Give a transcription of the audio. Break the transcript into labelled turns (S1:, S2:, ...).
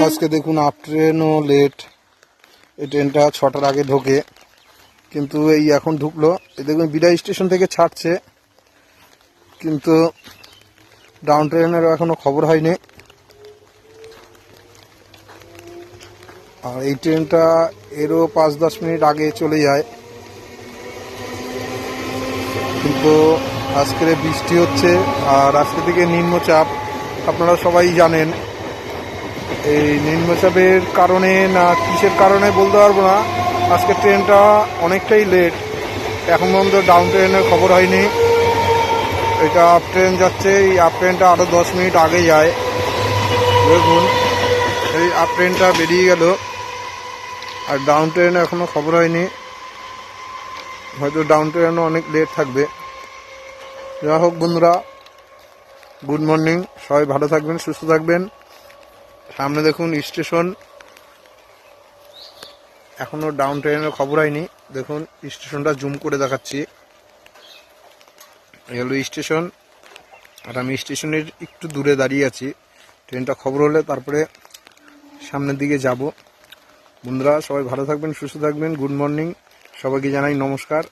S1: আজকে দেখুন আপ ট্রেনও লেট। এই ট্রেনটা 6টার আগে ঢোকে, কিন্তু এই এখন ঢুকলো। এই দেখুন বিদায় স্টেশন থেকে ছাড়ছে, কিন্তু ডাউন ট্রেনেরও এখনো খবর হয়নি। আর এই ট্রেনটা এরও 5-10 মিনিট আগে চলে যায়, কিন্তু আজকে বৃষ্টি হচ্ছে আর আজকে থেকে নিম্নচাপ। আপনারা সবাই জানেন, এই নিম্নচাপের কারণে না কিসের কারণে বলতে পারবো না, আজকে ট্রেনটা অনেকটাই লেট। এখন পর্যন্ত ডাউন ট্রেনের খবর হয়নি। এটা আপ ট্রেন যাচ্ছে, এই আপ ট্রেনটা আরও 10 মিনিট আগে যায়। দেখুন এই আপ ট্রেনটা বেরিয়ে গেল, আর ডাউন ট্রেন এখনও খবর হয়নি। হয়তো ডাউন ট্রেনও অনেক লেট থাকবে। যা হোক বন্ধুরা, গুড মর্নিং, সবাই ভালো থাকবেন, সুস্থ থাকবেন। সামনে দেখুন স্টেশন, এখনো ডাউন ট্রেনের খবর হয়নি। দেখুন স্টেশনটা জুম করে দেখাচ্ছি, এই হলো স্টেশন। আর আমি স্টেশনের একটু দূরে দাঁড়িয়ে আছি। ট্রেনটা খবর হলে তারপরে সামনের দিকে যাব। বন্ধুরা সবাই ভালো থাকবেন, সুস্থ থাকবেন, গুড মর্নিং, সবাইকে জানাই নমস্কার।